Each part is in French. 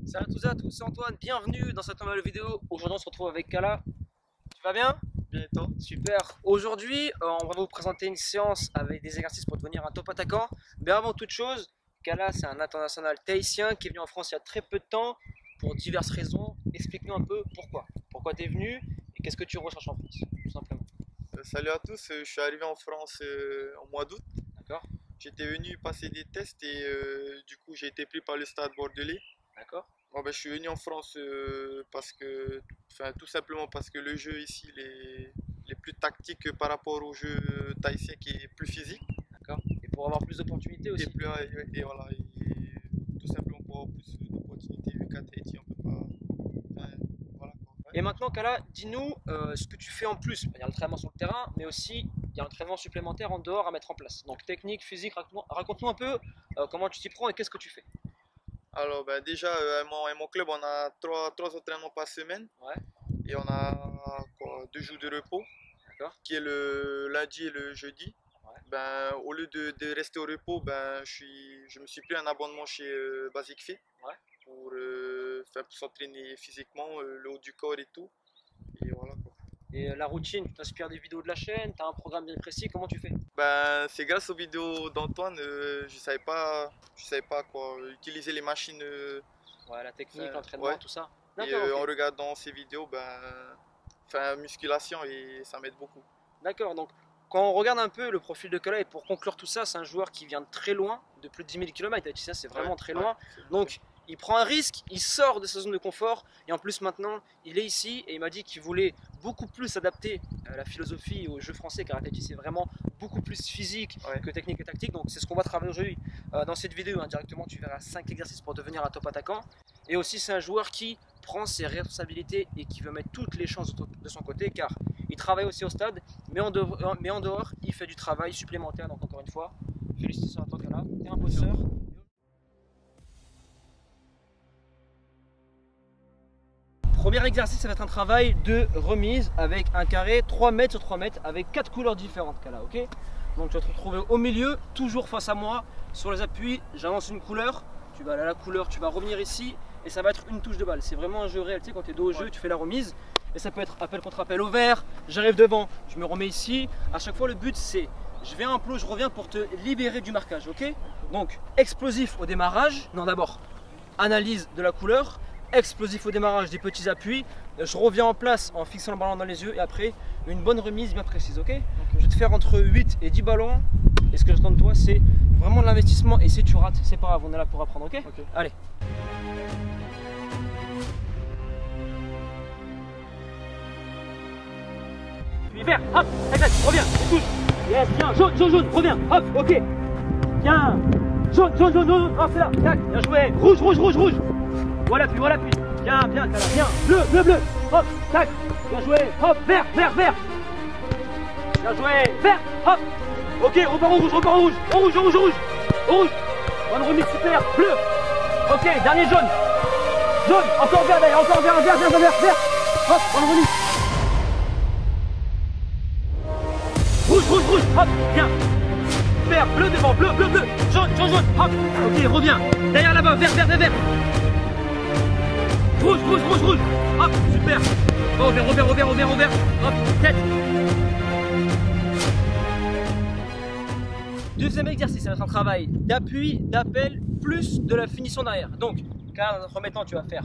Salut à tous, c'est Antoine, bienvenue dans cette nouvelle vidéo. Aujourd'hui on se retrouve avec Kala. Tu vas bien? Bien et toi? Super. Aujourd'hui on va vous présenter une séance avec des exercices pour devenir un top attaquant. Mais avant toute chose, Kala c'est un international tahitien qui est venu en France il y a très peu de temps pour diverses raisons. Explique-nous un peu pourquoi. Pourquoi tu es venu et qu'est-ce que tu recherches en France, tout simplement. Salut à tous, je suis arrivé en France en mois d'août. D'accord? J'étais venu passer des tests et du coup j'ai été pris par le Stade Bordelais. D'accord? Bon, ben, je suis venu en France parce que, enfin, tout simplement parce que le jeu ici il est plus tactique par rapport au jeu tahitien qui est plus physique. D'accord? Et pour avoir plus d'opportunités Et, aussi. et voilà, et tout simplement pour avoir plus d'opportunités vu qu'à Tahiti on peut pas. Enfin, voilà quoi. Et maintenant, Kala, dis-nous ce que tu fais en plus. Il y a l'entraînement sur le terrain, mais aussi il y a un entraînement supplémentaire en dehors à mettre en place. Donc technique, physique, raconte-nous un peu comment tu t'y prends et qu'est-ce que tu fais. Alors ben, déjà à mon club on a trois entraînements par semaine. Ouais, Et on a quoi, 2 jours de repos, d'accord. qui est le lundi et le jeudi. Ouais. Ben, au lieu de rester au repos, ben, je me suis pris un abonnement chez Basic Fit Ouais. pour s'entraîner physiquement, le haut du corps et tout. Et voilà quoi. Et la routine, tu t'inspires des vidéos de la chaîne, tu as un programme bien précis, comment tu fais? Ben, c'est grâce aux vidéos d'Antoine, je savais pas quoi, utiliser les machines. Ouais, la technique, Enfin, l'entraînement, ouais. tout ça. Et D'accord, en ok. regardant ces vidéos, ben, enfin, musculation et ça m'aide beaucoup. D'accord, donc quand on regarde un peu le profil de Kala, et pour conclure tout ça, c'est un joueur qui vient de très loin, de plus de 10 000 km, ça c'est vraiment Ouais, très ouais, loin. Donc il prend un risque, il sort de sa zone de confort, et en plus maintenant il est ici, et il m'a dit qu'il voulait beaucoup plus s'adapter à la philosophie et au jeu français, car Tahiti c'est vraiment beaucoup plus physique ouais. que technique et tactique, donc c'est ce qu'on va travailler aujourd'hui. Dans cette vidéo, indirectement tu verras 5 exercices pour devenir un top attaquant, et aussi c'est un joueur qui prend ses responsabilités et qui veut mettre toutes les chances de son côté, car il travaille aussi au stade, mais en dehors, il fait du travail supplémentaire. Donc encore une fois, félicitations à toi Kala, t'es un bosseur. Premier exercice, ça va être un travail de remise avec un carré 3 mètres sur 3 mètres avec 4 couleurs différentes, Kala, ok? Donc tu vas te retrouver au milieu, toujours face à moi, sur les appuis, j'avance une couleur, tu vas aller à la couleur, tu vas revenir ici, et ça va être une touche de balle. C'est vraiment un jeu réel, tu sais, quand tu es dos au jeu, tu fais la remise, et ça peut être appel contre appel au vert, j'arrive devant, je me remets ici, à chaque fois le but c'est, je vais à un plot, je reviens pour te libérer du marquage, ok? Donc explosif au démarrage, non d'abord, analyse de la couleur, explosif au démarrage des petits appuis, je reviens en place en fixant le ballon dans les yeux et après une bonne remise bien précise, ok? Je vais te faire entre 8 et 10 ballons et ce que j'attends de toi c'est vraiment de l'investissement et si tu rates c'est pas grave, on est là pour apprendre, ok? Allez. Puis vert, hop, exact, reviens, on touche, yes, bien, jaune, jaune, jaune, reviens, hop, ok, bien, jaune, jaune, jaune, jaune, hop, c'est là, tac, bien joué, rouge, rouge, rouge, rouge. Voilà puis, bien, bien, bien, bleu, bleu, bleu, hop, tac, bien joué, hop, vert, vert, vert, bien joué, vert, hop, ok, repart au rouge, repart au rouge, au rouge, au rouge, au rouge, au rouge, bonne remise, super, bleu, ok, dernier jaune, jaune, encore vert d'ailleurs, encore vert, vert, vert, vert, vert, hop, bonne remise, rouge, rouge, rouge, hop, bien, vert, bleu devant, bleu, bleu, bleu, jaune, jaune, jaune, hop, ok, reviens, derrière là-bas, vert, vert, vert, vert. Rouge, rouge, rouge, rouge. Hop, super. Au vert, au vert, au vert, au vert, au vert. Hop, tête. Deuxième exercice, ça va être un travail d'appui, d'appel, plus de la finition derrière. Donc, car dans un premier temps, tu vas faire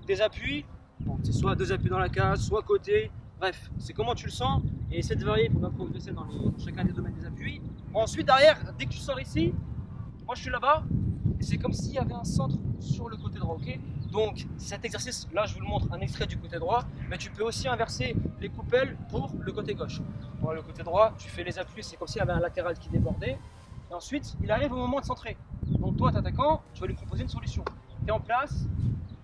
des appuis. Donc, c'est soit deux appuis dans la case, soit côté. Bref, c'est comment tu le sens. Et essaie de varier pour bien progresser dans chacun des domaines des appuis. Ensuite, derrière, dès que tu sors ici, moi je suis là-bas. Et c'est comme s'il y avait un centre sur le côté droit, ok? Donc cet exercice, là je vous le montre, un extrait du côté droit, mais tu peux aussi inverser les coupelles pour le côté gauche. Pour le côté droit, tu fais les appuis, c'est comme s'il y avait un latéral qui débordait. Et ensuite, il arrive au moment de centrer. Donc toi, t'attaquant, tu vas lui proposer une solution. Tu es en place,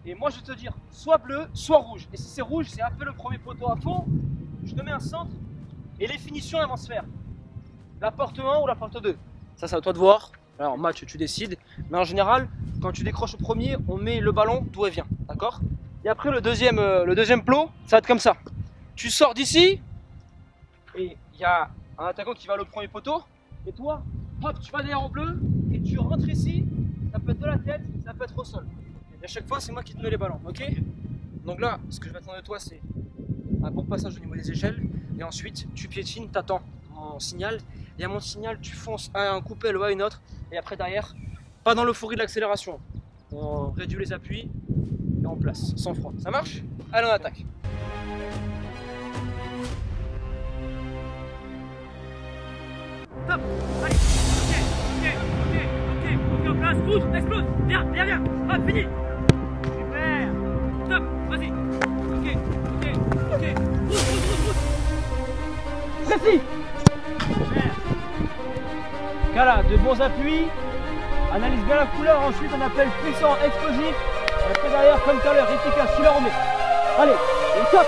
et moi je vais te dire, soit bleu, soit rouge. Et si c'est rouge, c'est appeler le premier poteau à fond, je te mets un centre, et les finitions elles vont se faire. La porte 1 ou la porte 2. Ça, c'est à toi de voir. Alors, en match, tu décides. Mais en général, quand tu décroches au premier, on met le ballon d'où elle vient. D'accord? Et après, le deuxième plot, ça va être comme ça. Tu sors d'ici, et il y a un attaquant qui va au premier poteau. Et toi, hop, tu vas derrière en bleu, et tu rentres ici. Ça peut être de la tête, ça peut être au sol. Et à chaque fois, c'est moi qui te mets les ballons, ok? Donc là, ce que je vais attendre de toi, c'est un bon passage au niveau des échelles. Et ensuite, tu piétines, t'attends mon signal. Et à mon signal, tu fonces à un coupel ou à une autre. Et après, derrière, pas dans l'euphorie de l'accélération. On réduit les appuis et on place, sans froid. Ça marche? Allez, on attaque. Top. Allez. Ok, en place, rouge, explose. Viens. Hop, fini. Super. Top, vas-y. Ok. Rouge. Précis. Super. Voilà, de bons appuis. Analyse bien la couleur, ensuite on appelle puissant, explosif. Et après derrière, comme tout à l'heure, efficace, tu la remets. Allez, et top.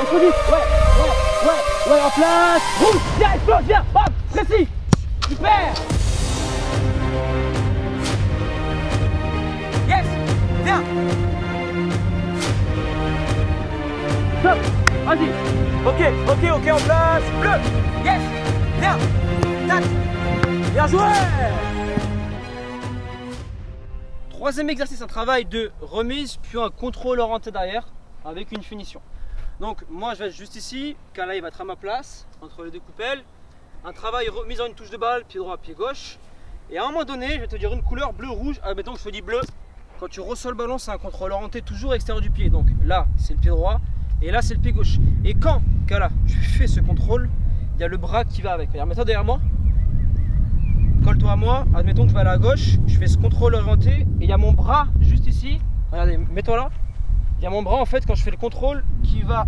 Explosif, ouais, en place. Rouge, viens, explose, viens, hop, précis. Super. Yes, viens. Top, vas-y. Ok, en place. Bleu, yes, viens. Tac, bien joué. Troisième exercice, un travail de remise, puis un contrôle orienté derrière avec une finition. Donc moi je vais être juste ici, Kala il va être à ma place, entre les deux coupelles. Un travail remise en une touche de balle, pied droit, pied gauche. Et à un moment donné, je vais te dire une couleur bleu, rouge. Admettons que je te dis bleu, quand tu reçois le ballon, c'est un contrôle orienté toujours extérieur du pied. Donc là, c'est le pied droit, et là, c'est le pied gauche. Et quand, Kala, tu fais ce contrôle, il y a le bras qui va avec. Regarde, mets-toi derrière moi. Colle-toi à moi, admettons que je vais aller à gauche, je fais ce contrôle orienté et il y a mon bras juste ici, regardez, mets-toi là, il y a mon bras en fait quand je fais le contrôle qui va,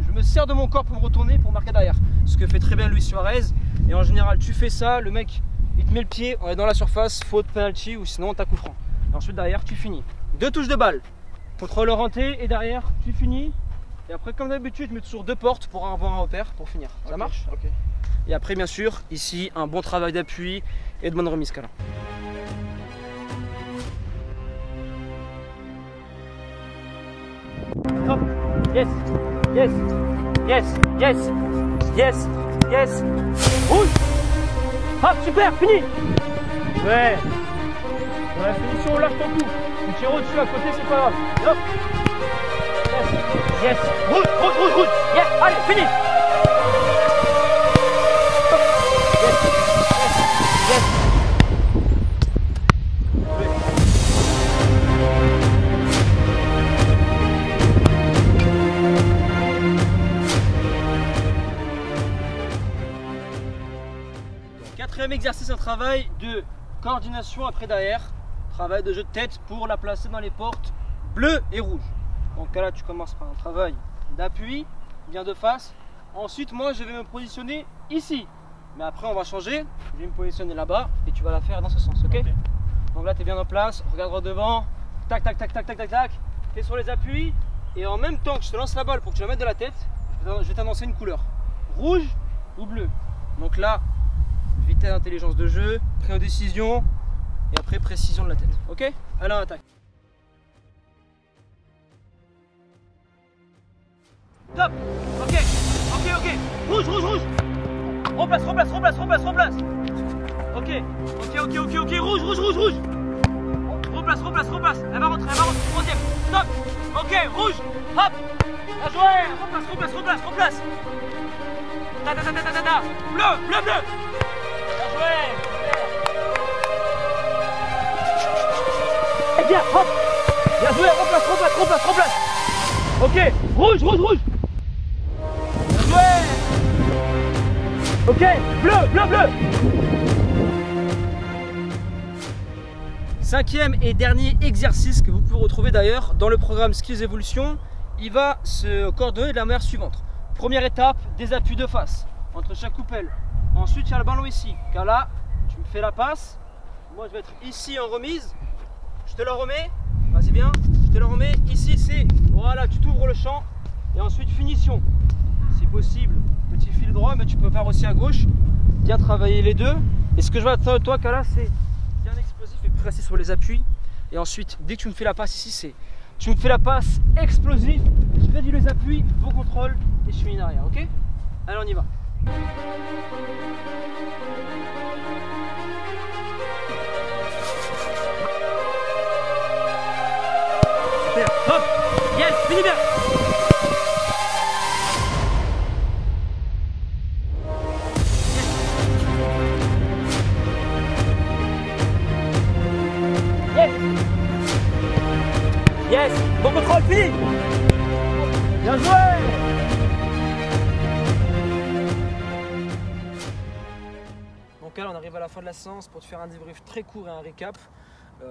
je me sers de mon corps pour me retourner pour marquer derrière, ce que fait très bien Luis Suarez. Et en général tu fais ça, le mec il te met le pied, on est dans la surface, faute, penalty ou sinon t'as coup franc. Et ensuite derrière tu finis, deux touches de balle, contrôle orienté et derrière tu finis. Et après comme d'habitude je mets toujours deux portes pour avoir un repère pour finir, ça marche? Ok. Et après bien sûr, ici, un bon travail d'appui et de bonne remise Kala. Hop, yes, rouge. Hop, super, fini. Ouais. Dans la finition, lâche ton coup. Tu tires au-dessus, à côté, c'est pas grave. Hop. Yes, rouge. Yes, allez, fini. Quatrième exercice, un travail de coordination après derrière, travail de jeu de tête pour la placer dans les portes bleues et rouges. Donc là tu commences par un travail d'appui, bien de face. Ensuite moi je vais me positionner ici. Mais après on va changer, je vais me positionner là-bas et tu vas la faire dans ce sens, ok? Donc là tu es bien en place, regarde droit devant, tac, tu es sur les appuis et en même temps que je te lance la balle pour que tu la mettes de la tête, je vais t'annoncer une couleur, rouge ou bleu. Donc là, vitesse d'intelligence de jeu, prise de décision et après précision de la tête, ok? Allez on attaque. Top, ok, rouge. Remplace. Ok, rouge. Remplace. Elle va rentrer, troisième. Stop. Ok, rouge. Hop. Bien joué. Remplace. Bleu. Bien joué. Et bien, hop. Bien joué, remplace. Ok, rouge. Bien joué. Ok, bleu. Cinquième et dernier exercice que vous pouvez retrouver d'ailleurs dans le programme Skills Evolution, il va se coordonner de la manière suivante. Première étape, des appuis de face entre chaque coupelle. Ensuite, il y a le ballon ici. Car là, tu me fais la passe. Moi, je vais être ici en remise. Je te le remets. Vas-y bien. Je te le remets. Ici, c'est voilà, tu t'ouvres le champ. Et ensuite, finition. Si possible, petit fil droit, mais tu peux faire aussi à gauche. Bien travailler les deux. Et ce que je vais attendre de toi, Kala, c'est bien explosif et précis sur les appuis. Et ensuite, dès que tu me fais la passe ici, c'est tu me fais la passe explosive. Je réduis les appuis, bon contrôle et je finis derrière, ok? Allez, on y va. Finis bien. Yes. Yes. Bon contrôle, fini. Bien joué. Donc là, on arrive à la fin de la séance pour te faire un débrief très court et un récap.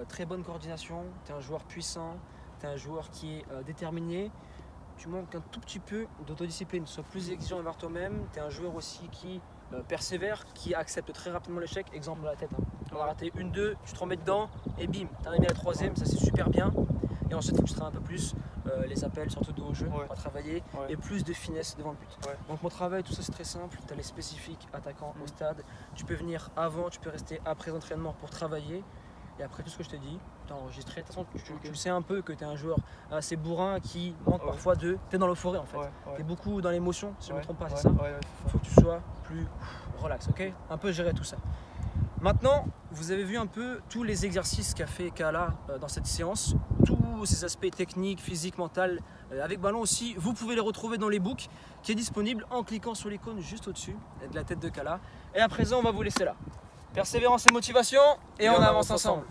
Très bonne coordination, tu es un joueur puissant, tu es un joueur qui est déterminé. Tu manques un tout petit peu d'autodiscipline, sois plus exigeant envers toi-même. Tu es un joueur aussi qui persévère, qui accepte très rapidement l'échec. Exemple dans la tête, hein. On a raté une, deux, tu te remets dedans et bim, tu arrives à la troisième, ça c'est super bien. Et ensuite, il faut que tu travailles un peu plus les appels, surtout de haut jeu, on va travailler, et plus de finesse devant le but. Donc mon travail, tout ça c'est très simple, tu as les spécifiques attaquants au stade, tu peux venir avant, tu peux rester après l'entraînement pour travailler. Et après tout ce que je t'ai dit, tu as enregistré. De toute façon, tu sais un peu que tu es un joueur assez bourrin qui manque parfois de. Tu es dans l'euphorie en fait. Tu es beaucoup dans l'émotion, si je ne me trompe pas, c'est ça. Il faut que tu sois plus relax, ok? Un peu gérer tout ça. Maintenant, vous avez vu un peu tous les exercices qu'a fait Kala dans cette séance, tous ces aspects techniques, physiques, mentaux, avec ballon aussi. Vous pouvez les retrouver dans l'e-book qui est disponible en cliquant sur l'icône juste au-dessus de la tête de Kala. Et à présent, on va vous laisser là. Persévérance et motivation, et on avance ensemble.